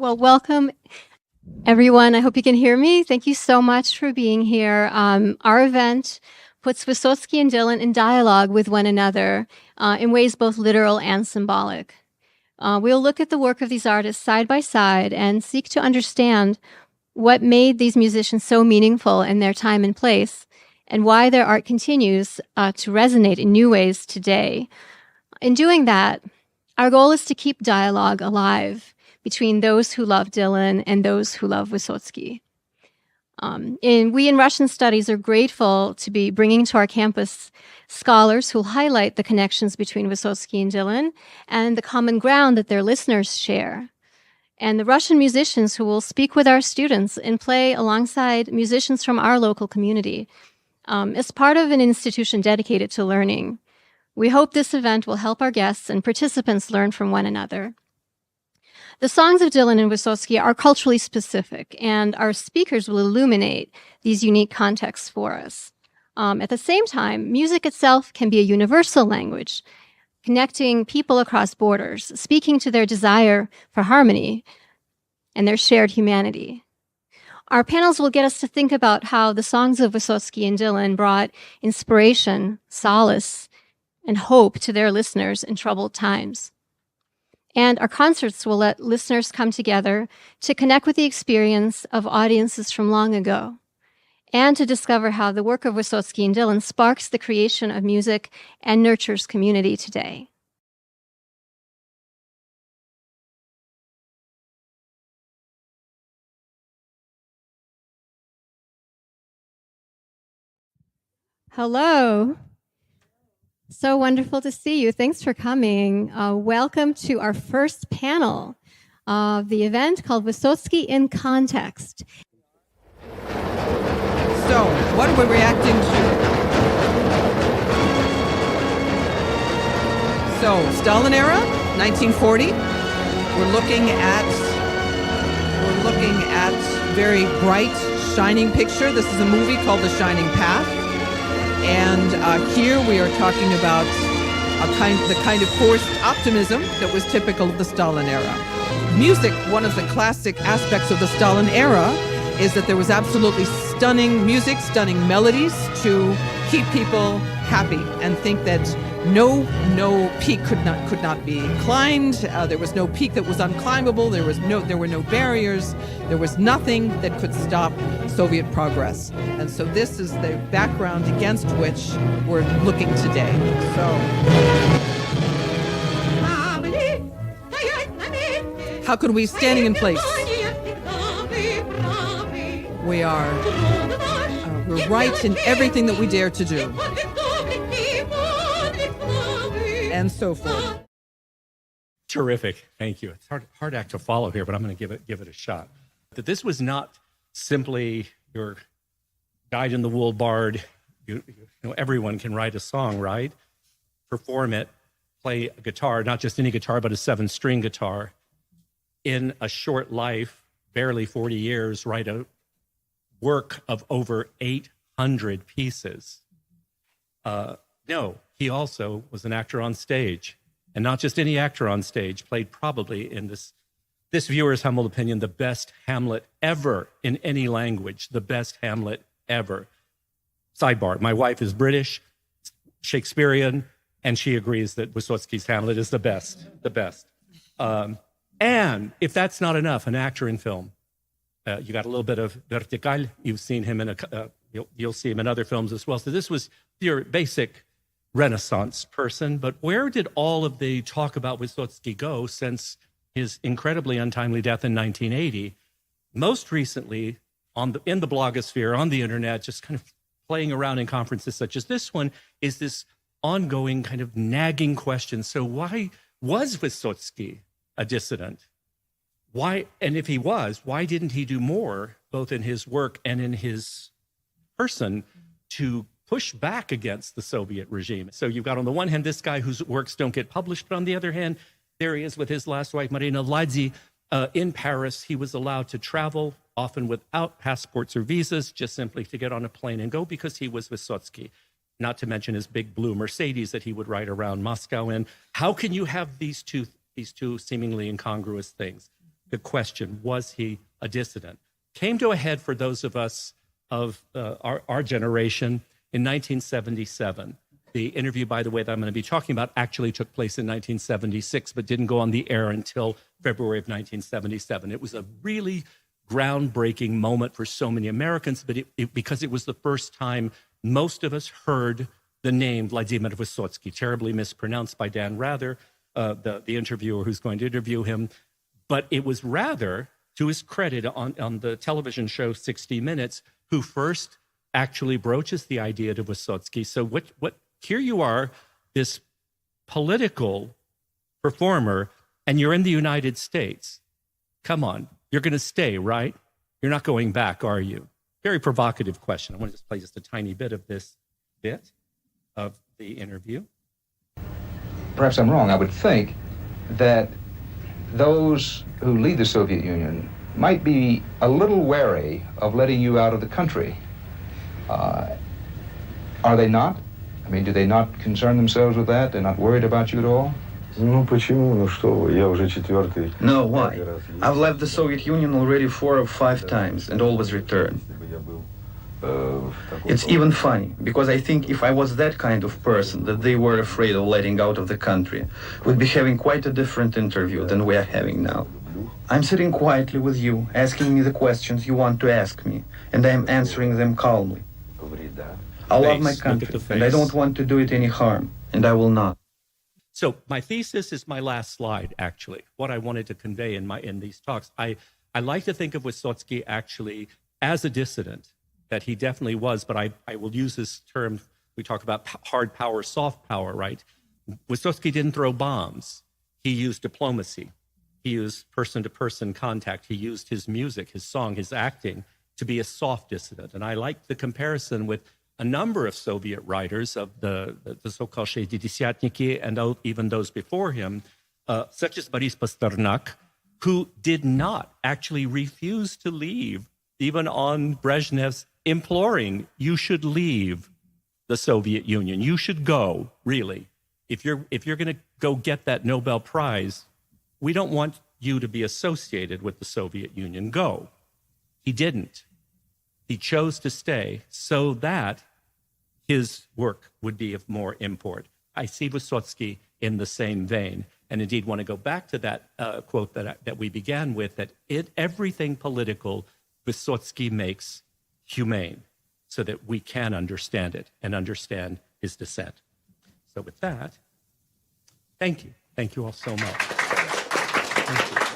Well, welcome, everyone. I hope you can hear me. Thank you so much for being here. Our event puts Vysotsky and Dylan in dialogue with one another in ways both literal and symbolic. We'll look at the work of these artists side by side and seek to understand what made these musicians so meaningful in their time and place, and why their art continues to resonate in new ways today. In doing that, our goal is to keep dialogue alive between those who love Dylan and those who love Vysotsky. We in Russian Studies are grateful to be bringing to our campus scholars who will highlight the connections between Vysotsky and Dylan and the common ground that their listeners share. And the Russian musicians who will speak with our students and play alongside musicians from our local community as part of an institution dedicated to learning. We hope this event will help our guests and participants learn from one another. The songs of Dylan and Vysotsky are culturally specific, and our speakers will illuminate these unique contexts for us. At the same time, music itself can be a universal language, connecting people across borders, speaking to their desire for harmony and their shared humanity. Our panels will get us to think about how the songs of Vysotsky and Dylan brought inspiration, solace, and hope to their listeners in troubled times. And our concerts will let listeners come together to connect with the experience of audiences from long ago, and to discover how the work of Vysotsky and Dylan sparks the creation of music and nurtures community today. Hello. So wonderful to see you. Thanks for coming. Welcome to our first panel of the event called Vysotsky in Context. So, what are we reacting to? So, Stalin era, 1940. We're looking at very bright, shining picture. This is a movie called The Shining Path. And here we are talking about the kind of forced optimism that was typical of the Stalin era. Music, one of the classic aspects of the Stalin era, is that there was absolutely stunning music, stunning melodies to keep people happy and think that no peak could not be climbed. There was no peak that was unclimbable. There were no barriers. There was nothing that could stop Soviet progress. And so this is the background against which we're looking today. So, how could we, standing in place? We're right in everything that we dare to do. And so forth. Terrific, thank you. It's hard act to follow here, but I'm going to give it a shot. That this was not simply your dyed-in-the-wool bard. You know, everyone can write a song, right? Perform it, play a guitar, not just any guitar, but a 7-string guitar. In a short life, barely 40 years, write a work of over 800 pieces. No, he also was an actor on stage, and not just any actor on stage, played probably, in this viewer's humble opinion, the best Hamlet ever in any language, the best Hamlet ever. Sidebar, my wife is British, Shakespearean, and she agrees that Vysotsky's Hamlet is the best. And if that's not enough, an actor in film. You got a little bit of vertical. You've seen him in you'll see him in other films as well. So this was your basic Renaissance person. But where did all of the talk about Vysotsky go since his incredibly untimely death in 1980? Most recently, in the blogosphere, on the internet, just kind of playing around in conferences such as this one, is this ongoing kind of nagging question. So why was Vysotsky a dissident? Why, and if he was, why didn't he do more, both in his work and in his person, to push back against the Soviet regime? So you've got on the one hand this guy whose works don't get published, but on the other hand, there he is with his last wife, Marina Ladzi, in Paris. He was allowed to travel, often without passports or visas, just simply to get on a plane and go because he was Vysotsky. Not to mention his big blue Mercedes that he would ride around Moscow in. How can you have these two seemingly incongruous things? the question, was he a dissident, came to a head for those of us of our generation in 1977. The interview, by the way, that I'm going to be talking about actually took place in 1976, but didn't go on the air until February of 1977. It was a really groundbreaking moment for so many Americans, but because it was the first time most of us heard the name Vladimir Vysotsky, terribly mispronounced by Dan Rather, the interviewer who's going to interview him. But it was Rather, to his credit, on the television show 60 Minutes, who first actually broaches the idea to Vysotsky. So here you are, this political performer, and you're in the United States. Come on, you're going to stay, right? You're not going back, are you? Very provocative question. I want to just play just a tiny bit of this bit of the interview. Perhaps I'm wrong. I would think that those who lead the Soviet Union might be a little wary of letting you out of the country. Are they not? I mean, do they not concern themselves with that? They're not worried about you at all? Ну почему? Ну что вы, я уже четвертый. No, why? I've left the Soviet Union already 4 or 5 times and always return. It's even funny, because I think if I was that kind of person that they were afraid of letting out of the country, we'd be having quite a different interview than we are having now. I'm sitting quietly with you, asking me the questions you want to ask me, and I am answering them calmly. I love my country, and I don't want to do it any harm, and I will not. So my thesis is my last slide, actually, what I wanted to convey in these talks. I like to think of Vysotsky actually as a dissident, that he definitely was, but I will use this term. We talk about hard power, soft power, right? Vysotsky didn't throw bombs. He used diplomacy. He used person-to-person contact. He used his music, his song, his acting to be a soft dissident. And I like the comparison with a number of Soviet writers of the so-called Shestidesiatniki and even those before him, such as Boris Pasternak, who did not actually refuse to leave, even on Brezhnev's imploring, you should leave the Soviet Union. You should go, really. If you're going to go get that Nobel Prize, we don't want you to be associated with the Soviet Union. Go. He didn't. He chose to stay so that his work would be of more import. I see Vysotsky in the same vein, and indeed want to go back to that quote that we began with, that everything political Vysotsky makes humane so that we can understand it and understand his dissent. So with that, thank you. Thank you all so much. Thank you.